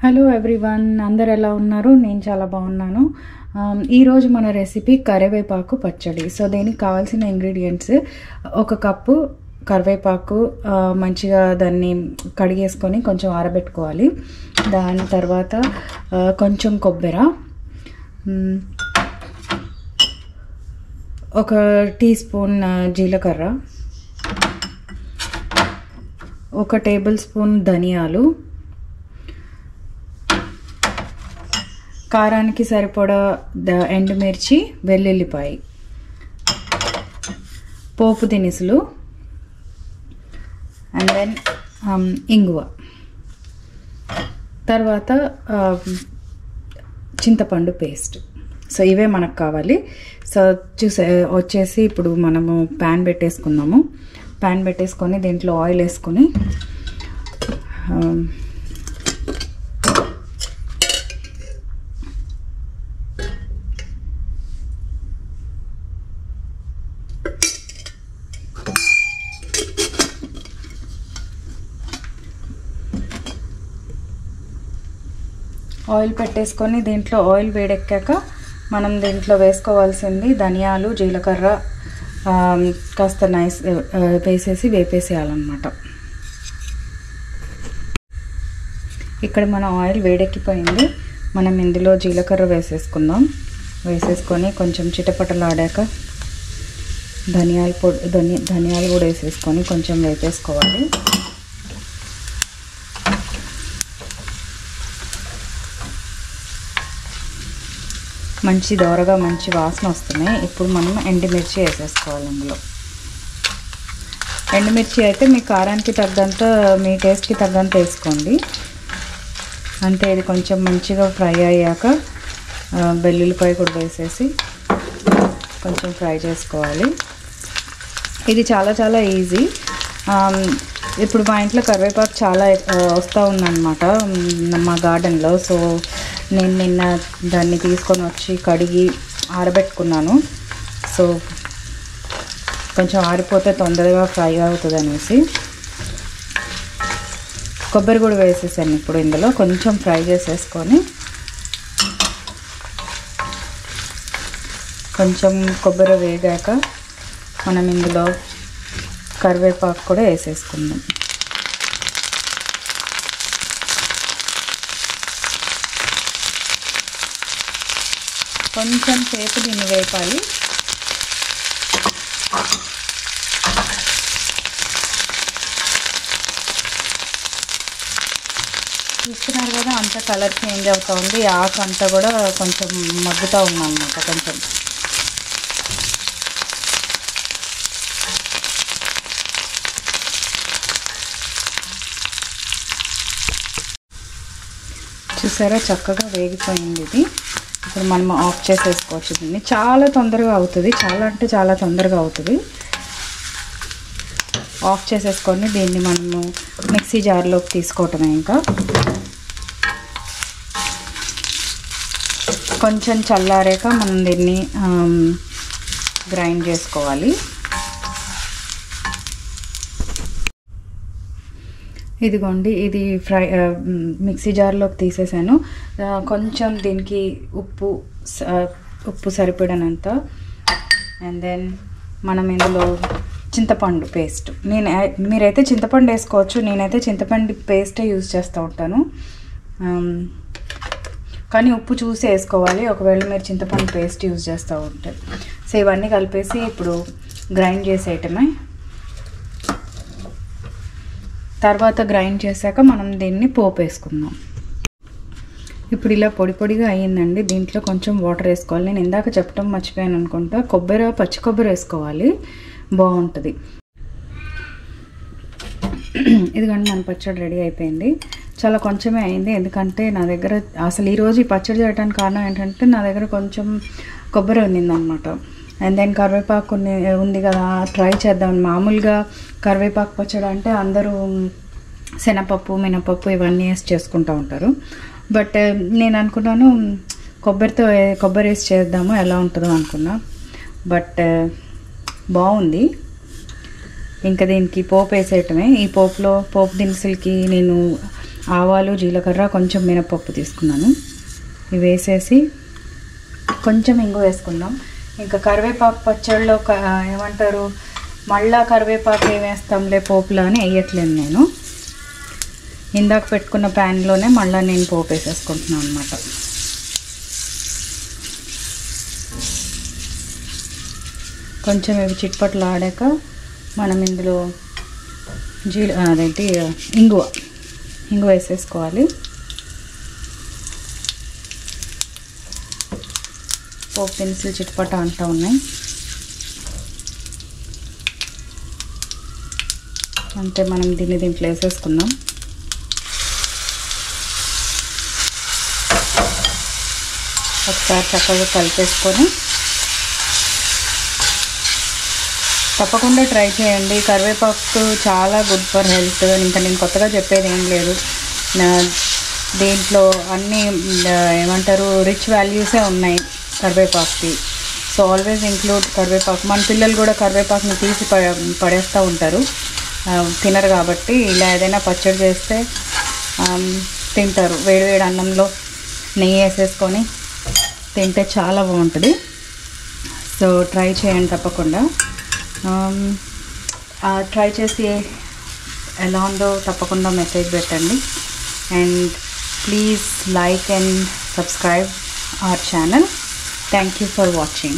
Hello everyone, అందరు ఎలా ఉన్నారు? నేను చాలా బాగున్నాను. ఈరోజు మన రెసిపీ కరివేపాకు పచ్చడి. సో దీనికి కావాల్సిన ఇంగ్రీడియంట్స్: ఒక కప్పు కరివేపాకు మంచిగా దాన్ని కడిగేసుకొని కొంచెం ఆరబెట్టుకోవాలి. దాని తర్వాత కొంచెం కొబ్బరి, ఒక టీ స్పూన్ జీలకర్ర, ఒక టేబుల్ స్పూన్ ధనియాలు, కారానికి సరిపడా ఎండుమిర్చి, వెల్లుల్లిపాయ, పోపు దినుసులు, అండ్ దెన్ ఇంగువ, తర్వాత చింతపండు పేస్ట్. సో ఇవే మనకు కావాలి. సో వచ్చేసి ఇప్పుడు మనము ప్యాన్ పెట్టేసుకుందాము. ప్యాన్ పెట్టేసుకొని దీంట్లో ఆయిల్ వేసుకొని ఆయిల్ పెట్టేసుకొని దీంట్లో ఆయిల్ వేడెక్కాక మనం దీంట్లో వేసుకోవాల్సింది ధనియాలు, జీలకర్ర కాస్త నైస్ వేపేసేయాలన్నమాట. ఇక్కడ మన ఆయిల్ వేడెక్కిపోయింది. మనం ఇందులో జీలకర్ర వేసేసుకుందాం. వేసేసుకొని కొంచెం చిటపటలాడాక ధనియాలు కూడా వేసేసుకొని కొంచెం వేపేసుకోవాలి. మంచి దోరగా మంచి వాసన వస్తున్నాయి. ఇప్పుడు మనం ఎండుమిర్చి వేసేసుకోవాలి. అందులో ఎండుమిర్చి అయితే మీ కారానికి తగ్గంత, మీ టేస్ట్కి తగ్గంత వేసుకోండి. అంటే ఇది కొంచెం మంచిగా ఫ్రై అయ్యాక వెల్లుల్లిపాయ కూడా వేసేసి కొంచెం ఫ్రై చేసుకోవాలి. ఇది చాలా చాలా ఈజీ. ఇప్పుడు మా ఇంట్లో కరివేపాకు చాలా వస్తూ ఉందన్నమాట మా గార్డెన్లో. సో నేను నిన్న దాన్ని తీసుకొని వచ్చి కడిగి ఆరబెట్టుకున్నాను. సో కొంచెం ఆరిపోతే తొందరగా ఫ్రై అవుతుంది అనేసి కొబ్బరి కూడా వేసేసాను. ఇప్పుడు ఇందులో కొంచెం ఫ్రై చేసేసుకొని కొంచెం కొబ్బరి వేగాక మనం ఇందులో కరివేపాకు కూడా వేసేసుకుందాం. కొంచెం సేపు దీన్ని వేపాలి. చూస్తున్నారు కదా, అంతా కలర్ చేంజ్ అవుతూ ఉంది. ఆకు అంతా కూడా కొంచెం మగ్గుతూ ఉందన్నమాట. కొంచెం చూసారా, చక్కగా వేగిపోయింది ఇది. ఇప్పుడు మనం ఆఫ్ చేసేసుకోవచ్చు. దీన్ని చాలా తొందరగా అవుతుంది, చాలా అంటే చాలా తొందరగా అవుతుంది. ఆఫ్ చేసేసుకొని దీన్ని మనము మిక్సీ జార్లోకి తీసుకోవటమే. ఇంకా కొంచెం చల్లారాక మనం దీన్ని గ్రైండ్ చేసుకోవాలి. ఇదిగోండి, ఇది మిక్సీ జార్లోకి తీసేసాను. కొంచెం దీనికి ఉప్పు సరిపడినంత, అండ్ దెన్ మనం ఇందులో చింతపండు పేస్ట్, మీరైతే చింతపండు వేసుకోవచ్చు. నేనైతే చింతపండు పేస్టే యూజ్ చేస్తూ ఉంటాను. కానీ ఉప్పు చూసి వేసుకోవాలి ఒకవేళ మీరు చింతపండు పేస్ట్ యూజ్ చేస్తూ ఉంటే. సో ఇవన్నీ కలిపేసి ఇప్పుడు గ్రైండ్ చేసేయటమే. తర్వాత గ్రైండ్ చేశాక మనం దీన్ని పోపు వేసుకుందాం. ఇప్పుడు ఇలా పొడి పొడిగా అయ్యిందండి. దీంట్లో కొంచెం వాటర్ వేసుకోవాలి. నేను ఇందాక చెప్పడం మర్చిపోయాను అనుకుంటా. పచ్చి కొబ్బరి వేసుకోవాలి, బాగుంటుంది. ఇదిగోండి, మన పచ్చడి రెడీ అయిపోయింది. చాలా కొంచెమే అయింది, ఎందుకంటే నా దగ్గర అసలు ఈరోజు ఈ పచ్చడి చేయడానికి కారణం ఏంటంటే నా దగ్గర కొంచెం కొబ్బరి ఉన్నిందనమాట. అండ్ దెన్ కరివేపాకు ఉంది కదా, ట్రై చేద్దాం. మామూలుగా కరివేపాకు పచ్చడి అంటే అందరూ శనగపప్పు, మినపప్పు ఇవన్నీ వేసి చేసుకుంటూ ఉంటారు. బట్ నేను అనుకున్నాను కొబ్బరి వేసి చేద్దాము, ఎలా ఉంటుందో అనుకున్నా. బట్ బాగుంది. ఇంకా దీనికి పోపు వేసేయటమే. ఈ పోపు దినుసులకి నేను ఆవాలు, జీలకర్ర, కొంచెం మినపప్పు తీసుకున్నాను. ఇవి వేసేసి కొంచెం ఇంగు వేసుకుందాం. ఇంకా కరివేపాకు పచ్చడిలో ఏమంటారు, మళ్ళా కరివేపాకు ఏం వేస్తాంలే పోపులో అని వేయట్లేదు నేను. ఇందాక పెట్టుకున్న ప్యాన్లోనే మళ్ళీ నేను పోపు వేసేసుకుంటున్నాను అనమాట. కొంచెం ఇవి చిట్పట్లు ఆడాక మనం ఇందులో ఇంగు వేసేసుకోవాలి. పోపు దినుసులు చిట్పట అంటూ ఉన్నాయి. అంతే, మనం దీంట్లో వేసేసుకుందాం. ఒకసారి చక్కగా కలిపేసుకొని తప్పకుండా ట్రై చేయండి. కరివేపాకు చాలా గుడ్ ఫర్ హెల్త్. ఇంకా నేను కొత్తగా చెప్పేది ఏం లేదు. దీంట్లో అన్నీ ఏమంటారు రిచ్ వాల్యూసే ఉన్నాయి కరివేపాకుకి. సో ఆల్వేస్ ఇంక్లూడ్ కరివేపాకు. మన పిల్లలు కూడా కరివేపాకుని తీసి పడేస్తూ ఉంటారు, తినరు. కాబట్టి ఇలా ఏదైనా పచ్చడి చేస్తే తింటారు. వేడివేడి అన్నంలో నెయ్యి వేసేసుకొని తింటే చాలా బాగుంటుంది. సో ట్రై చేయండి తప్పకుండా. ట్రై చేసి ఎలా ఉందో తప్పకుండా మెసేజ్ పెట్టండి. And please like and subscribe our channel. Thank you for watching.